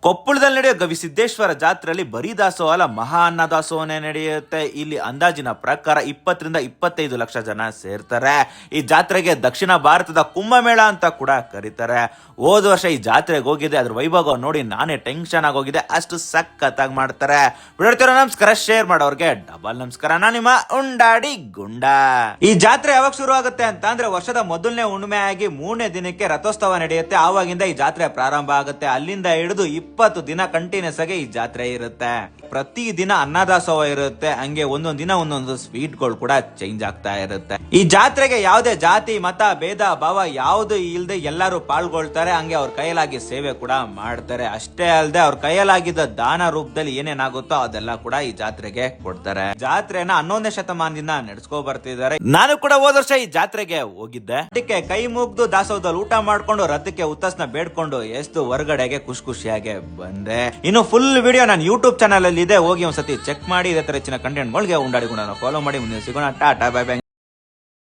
ಕೊಪ್ಪಳದಲ್ಲಿ ನಡೆಯೋ ಗವಿಸಿದ್ದೇಶ್ವರ ಜಾತ್ರೆಯಲ್ಲಿ ಬರೀ ದಾಸೋಹ ಅಲ್ಲ, ಮಹಾ ಅನ್ನದಾಸೋಹನೇ ನಡೆಯುತ್ತೆ. ಇಲ್ಲಿ ಅಂದಾಜಿನ ಪ್ರಕಾರ 20-25 ಲಕ್ಷ ಜನ ಸೇರ್ತಾರೆ. ಈ ಜಾತ್ರೆಗೆ ದಕ್ಷಿಣ ಭಾರತದ ಕುಂಭಮೇಳ ಅಂತ ಕೂಡ ಕರೀತಾರೆ. ಹೋದ ವರ್ಷ ಈ ಜಾತ್ರೆಗೆ ಹೋಗಿದ್ದೆ, ಅದ್ರ ವೈಭವ ನೋಡಿ ನಾನೇ ಟೆನ್ಷನ್ ಆಗೋಗಿದೆ. ಅಷ್ಟು ಸಖತ್ತಾಗಿ ಮಾಡ್ತಾರೆ. ಬಿಡ್ತಿರೋ ನಮಸ್ಕಾರ, ಶೇರ್ ಮಾಡೋರ್ಗೆ ಡಬಲ್ ನಮಸ್ಕಾರ. ನಾನು ನಿಮ್ಮ ಉಂಡಾಡಿ ಗುಂಡ. ಈ ಜಾತ್ರೆ ಯಾವಾಗ ಶುರು ಆಗುತ್ತೆ ಅಂತ ಅಂದ್ರೆ ವರ್ಷದ ಮೊದಲನೇ ಹುಣ್ಣಿಮೆ ಆಗಿ 3ನೇ ದಿನಕ್ಕೆ ರಥೋತ್ಸವ ನಡೆಯುತ್ತೆ. ಆವಾಗಿಂದ ಈ ಜಾತ್ರೆ ಪ್ರಾರಂಭ ಆಗುತ್ತೆ. ಅಲ್ಲಿಂದ ಹಿಡಿದು 20 ದಿನ ಕಂಟಿನ್ಯೂಸ್ ಆಗಿ ಈ ಜಾತ್ರೆ ಇರುತ್ತೆ. ಪ್ರತಿ ದಿನ ಅನ್ನದಾಸೋಹ ಇರುತ್ತೆ. ಹಂಗೆ ಒಂದೊಂದು ದಿನ ಒಂದೊಂದು ಸ್ವೀಟ್ ಗಳು ಕೂಡ ಚೇಂಜ್ ಆಗ್ತಾ ಇರುತ್ತೆ. ಈ ಜಾತ್ರೆಗೆ ಯಾವುದೇ ಜಾತಿ ಮತ ಭೇದ ಭಾವ ಯಾವುದು ಇಲ್ಲದೆ ಎಲ್ಲರೂ ಪಾಲ್ಗೊಳ್ತಾರೆ. ಹಂಗೆ ಅವ್ರ ಕೈಯಲಾಗಿ ಸೇವೆ ಕೂಡ ಮಾಡ್ತಾರೆ. ಅಷ್ಟೇ ಅಲ್ಲದೆ ಅವ್ರ ಕೈಯಲಾಗಿದ್ದ ದಾನ ರೂಪದಲ್ಲಿ ಏನೇನಾಗುತ್ತೋ ಅದೆಲ್ಲ ಕೂಡ ಈ ಜಾತ್ರೆಗೆ ಕೊಡ್ತಾರೆ. ಜಾತ್ರೆನ 11ನೇ ಶತಮಾನದಿಂದ ನಡೆಸ್ಕೊ ಬರ್ತಿದ್ದಾರೆ. ನಾನು ಕೂಡ ಹೋದ ವರ್ಷ ಈ ಜಾತ್ರೆಗೆ ಹೋಗಿದ್ದೆ. ಅದಕ್ಕೆ ಕೈ ಮುಗ್ದು ದಾಸೋಹದಲ್ಲಿ ಊಟ ಮಾಡ್ಕೊಂಡು ರಥಕ್ಕೆ ಉತ್ತಸ್ನ ಬೇಡ್ಕೊಂಡು ಎಷ್ಟು ಹೊರಗಡೆಗೆ ಖುಷಿಯಾಗಿ ಬಂದೆ. ಇನ್ನು ಫುಲ್ ವಿಡಿಯೋ ನಾನು ಯೂಟ್ಯೂಬ್ ಚಾನಲ್ ಅಲ್ಲಿ ಇದೆ, ಹೋಗಿ ಒಂದ್ಸತಿ ಚೆಕ್ ಮಾಡಿ. ಇದೇ ತರ ಹೆಚ್ಚಿನ ಕಂಟೆಂಟ್ ಗಳಿಗೆ ಉಂಡಾಡಿ ಫಾಲೋ ಮಾಡಿ. ಮುಂದೆ ಸಿಗೋಣ. Tata, bye bye.